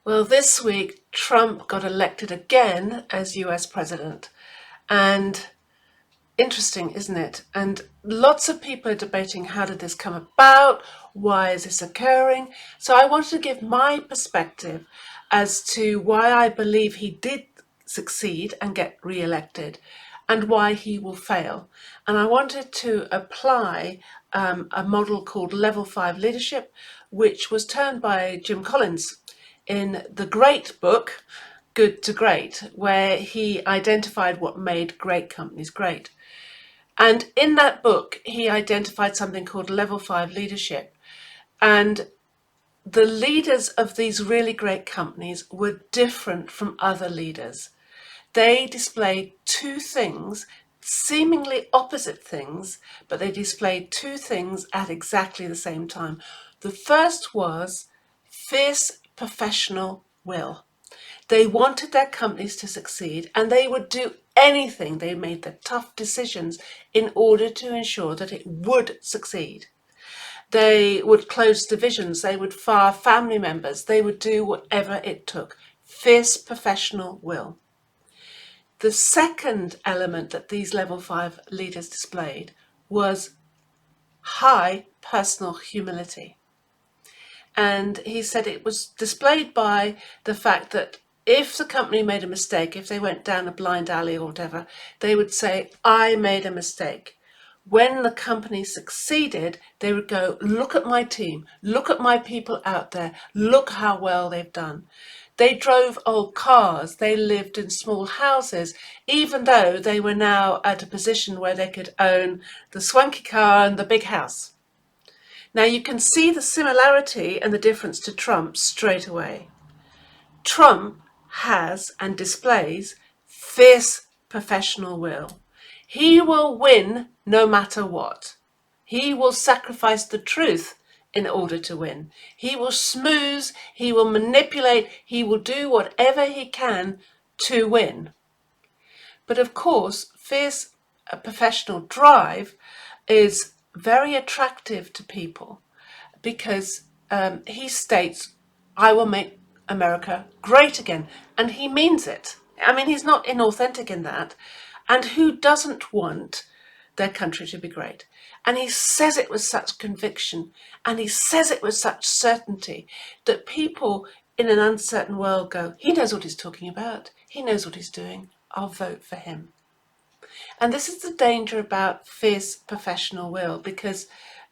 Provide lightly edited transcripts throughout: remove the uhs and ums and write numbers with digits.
Well, this week, Trump got elected again as US president. And interesting, isn't it? And lots of people are debating, how did this come about? Why is this occurring? So I wanted to give my perspective as to why I believe he did succeed and get re-elected and why he will fail. And I wanted to apply a model called Level 5 Leadership, which was termed by Jim Collins in the great book, Good to Great, where he identified what made great companies great. And in that book, he identified something called Level 5 Leadership. And the leaders of these really great companies were different from other leaders. They displayed two things, seemingly opposite things, but they displayed two things at exactly the same time. The first was fierce professional will. They wanted their companies to succeed, and they would do anything. They made the tough decisions in order to ensure that it would succeed. They would close divisions, they would fire family members, they would do whatever it took. Fierce professional will. The second element that these level 5 leaders displayed was high personal humility. And he said it was displayed by the fact that if the company made a mistake, if they went down a blind alley or whatever, they would say, I made a mistake. When the company succeeded, they would go, look at my team, look at my people out there, look how well they've done. They drove old cars, they lived in small houses, even though they were now at a position where they could own the swanky car and the big house. Now you can see the similarity and the difference to Trump straight away. Trump has and displays fierce professional will. He will win no matter what. He will sacrifice the truth in order to win. He will smooth, he will manipulate, he will do whatever he can to win. But of course, fierce professional drive is very attractive to people because he states, I will make America great again. And he means it. I mean, he's not inauthentic in that. And who doesn't want their country to be great? And he says it with such conviction, and he says it with such certainty that people in an uncertain world go, he knows what he's talking about. He knows what he's doing. I'll vote for him. And this is the danger about fierce professional will, because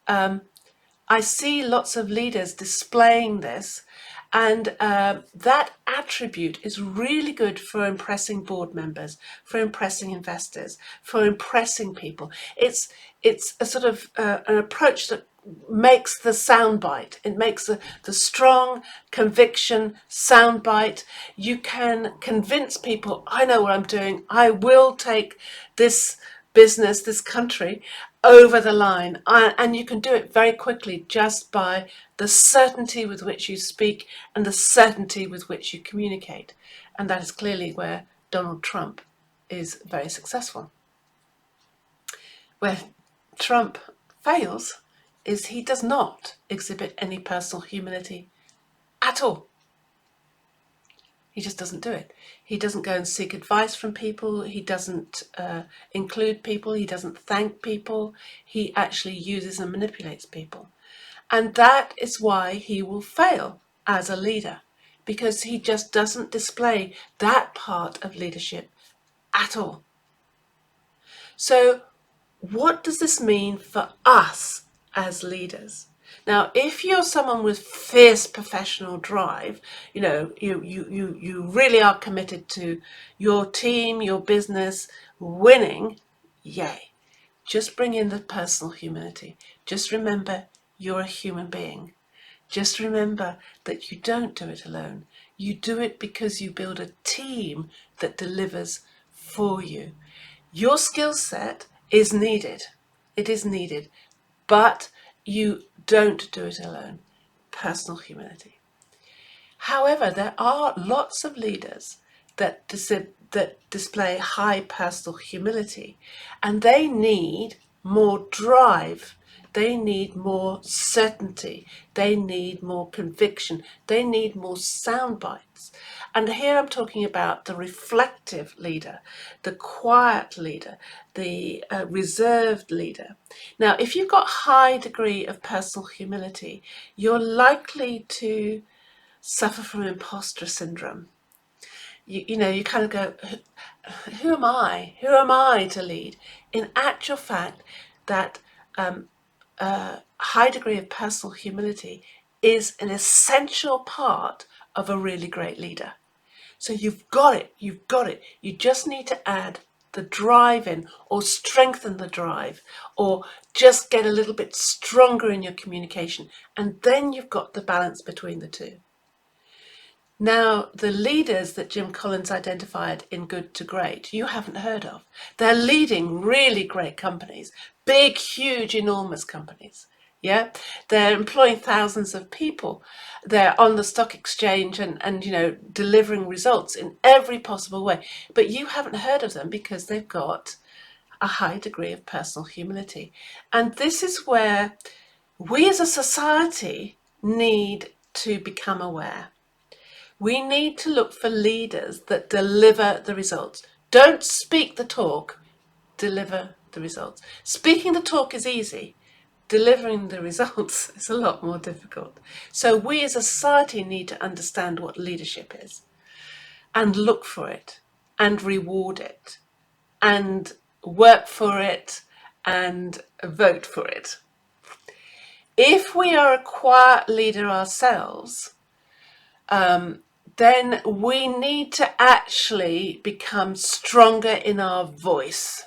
I see lots of leaders displaying this, and that attribute is really good for impressing board members, for impressing investors, for impressing people. It's a sort of an approach that makes the soundbite. It makes the strong conviction soundbite. You can convince people, I know what I'm doing. I will take this business, this country, over the line. And you can do it very quickly just by the certainty with which you speak and the certainty with which you communicate. And that is clearly where Donald Trump is very successful. Where Trump fails is he does not exhibit any personal humility at all. He just doesn't do it. He doesn't go and seek advice from people. He doesn't include people. He doesn't thank people. He actually uses and manipulates people. And that is why he will fail as a leader, because he just doesn't display that part of leadership at all. So what does this mean for us as leaders? Now, if you're someone with fierce professional drive, you really are committed to your team, your business winning, yay. Just bring in the personal humility. Just remember you're a human being. Just remember that you don't do it alone. You do it because you build a team that delivers for you. Your skill set is needed. It is needed, but you don't do it alone. Personal humility. However, there are lots of leaders that display high personal humility, and they need more drive They need more certainty. They need more conviction. They need more sound bites. And here I'm talking about the reflective leader, the quiet leader, the reserved leader. Now, if you've got a high degree of personal humility, you're likely to suffer from imposter syndrome. You kind of go, who am I? Who am I to lead? In actual fact, that high degree of personal humility is an essential part of a really great leader. So you've got it. You just need to add the drive in, or strengthen the drive, or just get a little bit stronger in your communication. And then you've got the balance between the two. Now, the leaders that Jim Collins identified in Good to Great, you haven't heard of. They're leading really great companies, big, huge, enormous companies. Yeah, they're employing thousands of people. They're on the stock exchange and delivering results in every possible way. But you haven't heard of them because they've got a high degree of personal humility. And this is where we as a society need to become aware. We need to look for leaders that deliver the results. Don't speak the talk, deliver the results. Speaking the talk is easy. Delivering the results is a lot more difficult. So we as a society need to understand what leadership is and look for it and reward it and work for it and vote for it. If we are a quiet leader ourselves, then we need to actually become stronger in our voice.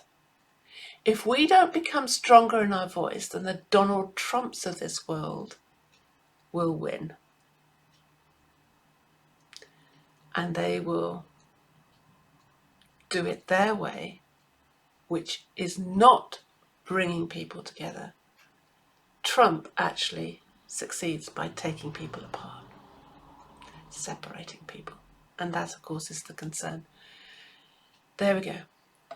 If we don't become stronger in our voice, then the Donald Trumps of this world will win. And they will do it their way, which is not bringing people together. Trump actually succeeds by taking people apart, separating people. And that, of course, is the concern. There we go.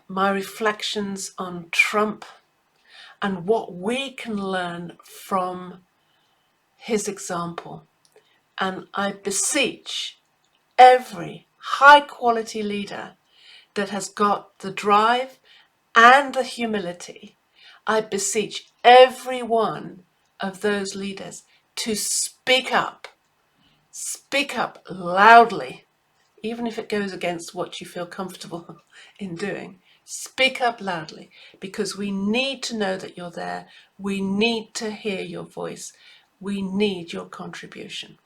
My reflections on Trump and what we can learn from his example. And I beseech every high quality leader that has got the drive and the humility, I beseech every one of those leaders to speak up loudly, even if it goes against what you feel comfortable in doing. Speak up loudly, because we need to know that you're there. We need to hear your voice. We need your contribution.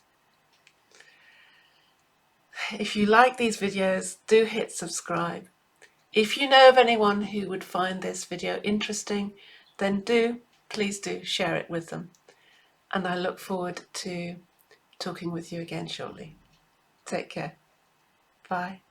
If you like these videos, do hit subscribe. If you know of anyone who would find this video interesting, then please do share it with them. And I look forward to talking with you again shortly. Take care. Bye.